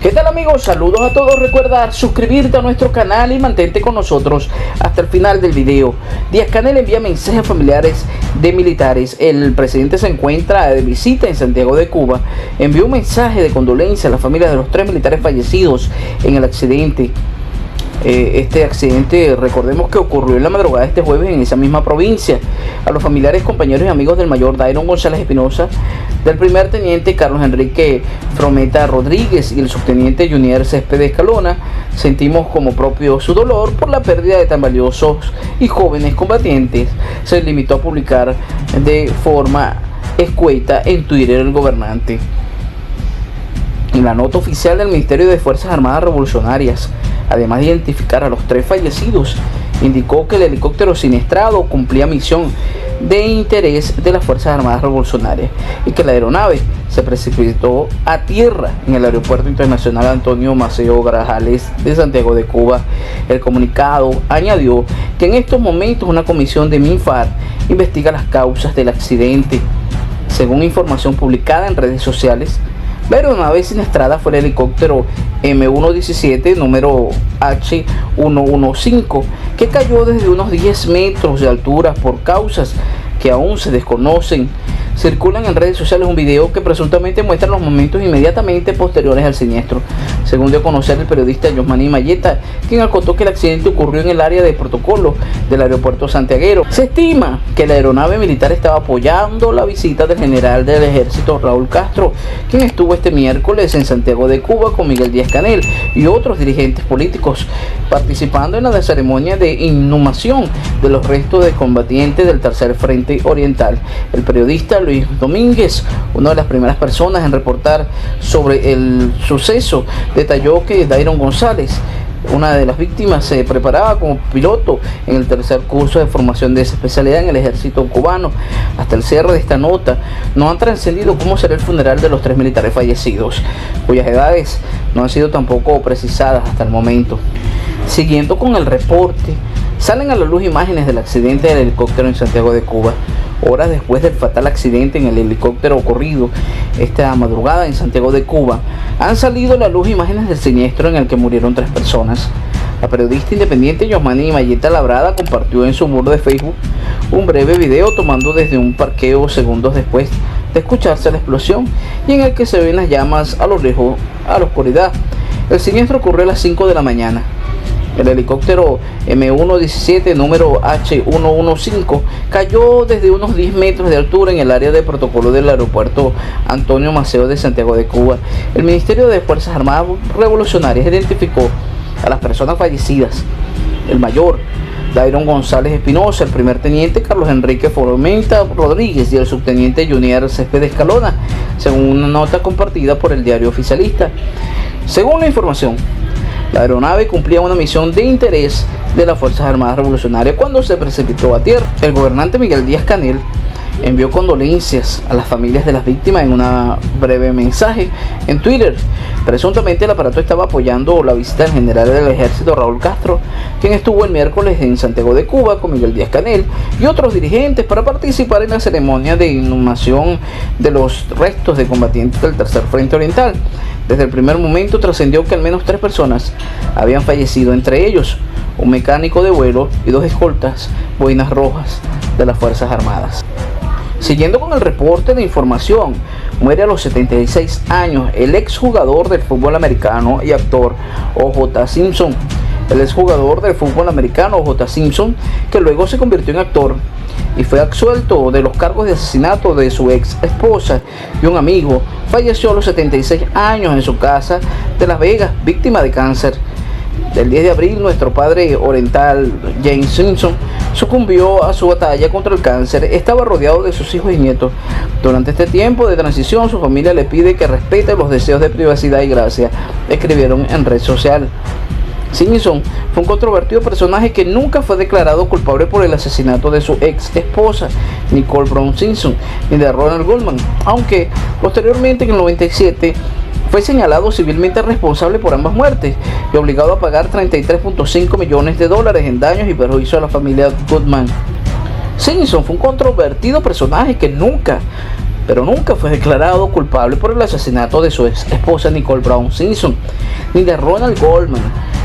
¿Qué tal, amigos? Saludos a todos. Recuerda suscribirte a nuestro canal y mantente con nosotros hasta el final del video. Díaz-Canel envía mensajes a familiares de militares. El presidente se encuentra de visita en Santiago de Cuba. Envió un mensaje de condolencia a las familias de los 3 militares fallecidos en el accidente. Este accidente, recordemos que ocurrió en la madrugada de este jueves en esa misma provincia. A los familiares, compañeros y amigos del mayor Dairon González Espinosa, del primer teniente Carlos Enrique Frometa Rodríguez y el subteniente Junior Céspedes Escalona, sentimos como propio su dolor por la pérdida de tan valiosos y jóvenes combatientes. Se limitó a publicar de forma escueta en Twitter el gobernante. En la nota oficial del Ministerio de Fuerzas Armadas Revolucionarias, además de identificar a los 3 fallecidos, indicó que el helicóptero siniestrado cumplía misión de interés de las Fuerzas Armadas Revolucionarias y que la aeronave se precipitó a tierra en el Aeropuerto Internacional Antonio Maceo Grajales de Santiago de Cuba. El comunicado añadió que en estos momentos una comisión de MINFAR investiga las causas del accidente. Según información publicada en redes sociales, la aeronave siniestrada fue el helicóptero M117 número H115 que cayó desde unos 10 metros de altura por causas que aún se desconocen. Circulan en redes sociales un video que presuntamente muestra los momentos inmediatamente posteriores al siniestro. Según dio a conocer el periodista Yosmaní Mayeta, quien acotó que el accidente ocurrió en el área de protocolo del aeropuerto santiaguero. Se estima que la aeronave militar estaba apoyando la visita del general del ejército Raúl Castro, quien estuvo este miércoles en Santiago de Cuba con Miguel Díaz-Canel y otros dirigentes políticos, participando en la ceremonia de inhumación de los restos de combatientes del Tercer Frente Oriental. El periodista Luis Domínguez, una de las primeras personas en reportar sobre el suceso, detalló que Dairon González, una de las víctimas, se preparaba como piloto en el tercer curso de formación de esa especialidad en el ejército cubano. Hasta el cierre de esta nota no han trascendido cómo será el funeral de los 3 militares fallecidos, cuyas edades no han sido tampoco precisadas hasta el momento. Siguiendo con el reporte, salen a la luz imágenes del accidente del helicóptero en Santiago de Cuba. Horas después del fatal accidente en el helicóptero ocurrido esta madrugada en Santiago de Cuba, han salido a la luz imágenes del siniestro en el que murieron 3 personas. La periodista independiente Yosmaní Mayeta Labrada compartió en su muro de Facebook un breve video tomando desde un parqueo segundos después de escucharse la explosión y en el que se ven las llamas a lo lejos, a la oscuridad. El siniestro ocurrió a las 5 de la mañana. El helicóptero M117 número H115 cayó desde unos 10 metros de altura en el área de protocolo del aeropuerto Antonio Maceo de Santiago de Cuba. El Ministerio de Fuerzas Armadas Revolucionarias identificó a las personas fallecidas: el mayor Dairon González Espinosa, el primer teniente Carlos Enrique Frometa Rodríguez y el subteniente Junior Céspedes Escalona, según una nota compartida por el diario oficialista. Según la información, la aeronave cumplía una misión de interés de las Fuerzas Armadas Revolucionarias cuando se precipitó a tierra. El gobernante Miguel Díaz-Canel envió condolencias a las familias de las víctimas en un breve mensaje en Twitter. Presuntamente el aparato estaba apoyando la visita del general del ejército Raúl Castro, quien estuvo el miércoles en Santiago de Cuba con Miguel Díaz-Canel y otros dirigentes para participar en la ceremonia de inhumación de los restos de combatientes del Tercer Frente Oriental. Desde el primer momento trascendió que al menos 3 personas habían fallecido, entre ellos un mecánico de vuelo y 2 escoltas boinas rojas de las Fuerzas Armadas. Siguiendo con el reporte de información, muere a los 76 años el exjugador del fútbol americano y actor O.J. Simpson. El exjugador del fútbol americano O.J. Simpson, que luego se convirtió en actor y fue absuelto de los cargos de asesinato de su ex esposa y un amigo, falleció a los 76 años en su casa de Las Vegas, víctima de cáncer. El 10 de abril, nuestro padre oriental, James Simpson, sucumbió a su batalla contra el cáncer. Estaba rodeado de sus hijos y nietos. Durante este tiempo de transición, su familia le pide que respete los deseos de privacidad y gracia, escribieron en red social. Simpson fue un controvertido personaje que nunca fue declarado culpable por el asesinato de su ex esposa, Nicole Brown Simpson, ni de Ronald Goldman, aunque posteriormente en el 97 fue señalado civilmente responsable por ambas muertes y obligado a pagar $33.5 millones en daños y perjuicios a la familia Goodman. Simpson fue un controvertido personaje que nunca pero nunca fue declarado culpable por el asesinato de su ex esposa Nicole Brown Simpson, ni de Ronald Goldman,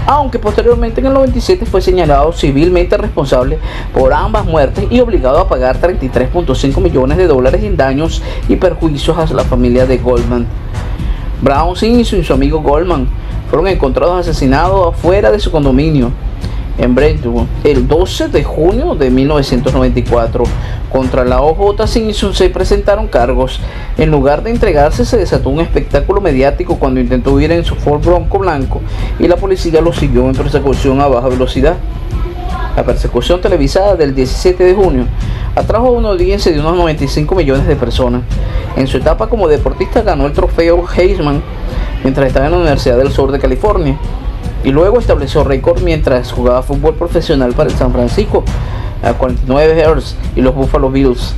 aunque posteriormente en el 97 fue señalado civilmente responsable por ambas muertes y obligado a pagar $33.5 millones en daños y perjuicios a la familia de Goldman. Brown Simpson y su amigo Goldman fueron encontrados asesinados afuera de su condominio en Brentwood el 12 de junio de 1994. Contra la OJ Simpson se presentaron cargos. En lugar de entregarse, se desató un espectáculo mediático cuando intentó huir en su Ford Bronco blanco y la policía lo siguió en persecución a baja velocidad. La persecución televisada del 17 de junio atrajo a una audiencia de unos 95 millones de personas. En su etapa como deportista ganó el trofeo Heisman mientras estaba en la Universidad del Sur de California, y luego estableció récord mientras jugaba fútbol profesional para el San Francisco 49ers y los Buffalo Bills.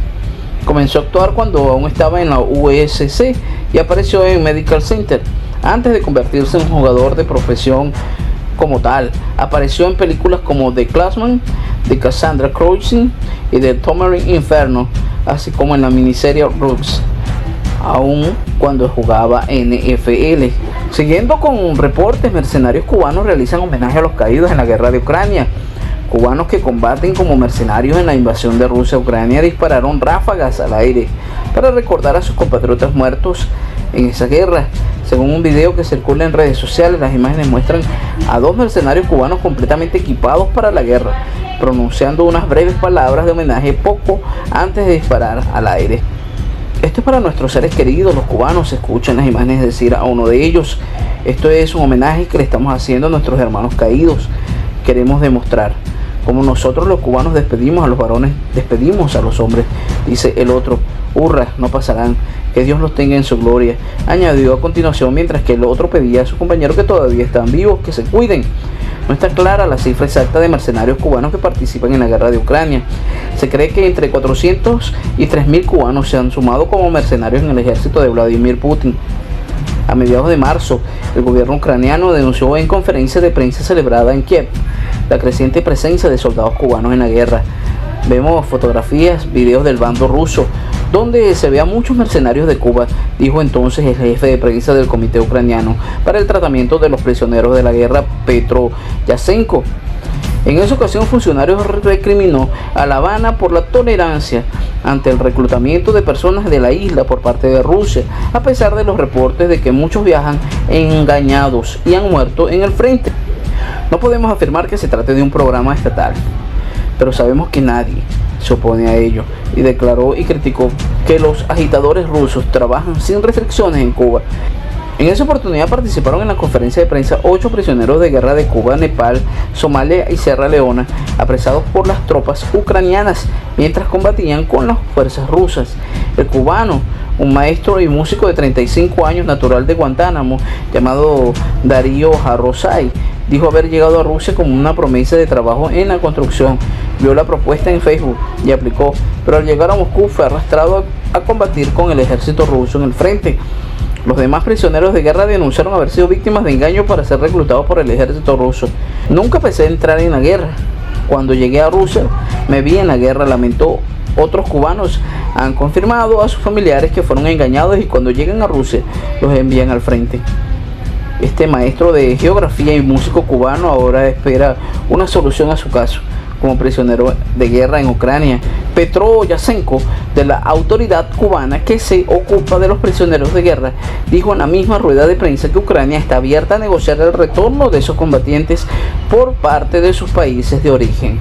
Comenzó a actuar cuando aún estaba en la USC y apareció en Medical Center antes de convertirse en un jugador de profesión como tal. Apareció en películas como The Classman, The Cassandra Crossing y The Thundering Inferno, así como en la miniserie Roots, aún cuando jugaba NFL. Siguiendo con reportes, mercenarios cubanos realizan homenaje a los caídos en la guerra de Ucrania. Cubanos que combaten como mercenarios en la invasión de Rusia a Ucrania dispararon ráfagas al aire para recordar a sus compatriotas muertos en esa guerra. Según un video que circula en redes sociales, las imágenes muestran a dos mercenarios cubanos completamente equipados para la guerra, pronunciando unas breves palabras de homenaje poco antes de disparar al aire. Esto es para nuestros seres queridos, los cubanos. Se escuchan las imágenes decir a uno de ellos: esto es un homenaje que le estamos haciendo a nuestros hermanos caídos. Queremos demostrar como nosotros los cubanos despedimos a los varones, despedimos a los hombres. Dice el otro: hurra, no pasarán, que Dios los tenga en su gloria. Añadió a continuación, mientras que el otro pedía a sus compañeros que todavía están vivos que se cuiden. No está clara la cifra exacta de mercenarios cubanos que participan en la guerra de Ucrania. Se cree que entre 400 y 3.000 cubanos se han sumado como mercenarios en el ejército de Vladimir Putin. A mediados de marzo, el gobierno ucraniano denunció en conferencia de prensa celebrada en Kiev la creciente presencia de soldados cubanos en la guerra. Vemos fotografías, videos del bando ruso, donde se ve a muchos mercenarios de Cuba, dijo entonces el jefe de prensa del Comité Ucraniano para el Tratamiento de los Prisioneros de la Guerra, Petro Yashchenko. En esa ocasión, funcionarios recriminó a La Habana por la tolerancia ante el reclutamiento de personas de la isla por parte de Rusia, a pesar de los reportes de que muchos viajan engañados y han muerto en el frente. No podemos afirmar que se trate de un programa estatal, pero sabemos que nadie se opone a ello, y declaró y criticó que los agitadores rusos trabajan sin restricciones en Cuba. En esa oportunidad participaron en la conferencia de prensa 8 prisioneros de guerra de Cuba, Nepal, Somalia y Sierra Leona, apresados por las tropas ucranianas mientras combatían con las fuerzas rusas. El cubano, un maestro y músico de 35 años natural de Guantánamo, llamado Darío Jarrosay, dijo haber llegado a Rusia como una promesa de trabajo en la construcción. Vio la propuesta en Facebook y aplicó, pero al llegar a Moscú fue arrastrado a combatir con el ejército ruso en el frente. Los demás prisioneros de guerra denunciaron haber sido víctimas de engaño para ser reclutados por el ejército ruso. Nunca pensé entrar en la guerra. Cuando llegué a Rusia me vi en la guerra, lamentó. Otros cubanos han confirmado a sus familiares que fueron engañados y cuando llegan a Rusia los envían al frente. Este maestro de geografía y músico cubano ahora espera una solución a su caso como prisionero de guerra en Ucrania. Petro Yashchenko, de la autoridad cubana que se ocupa de los prisioneros de guerra, dijo en la misma rueda de prensa que Ucrania está abierta a negociar el retorno de esos combatientes por parte de sus países de origen.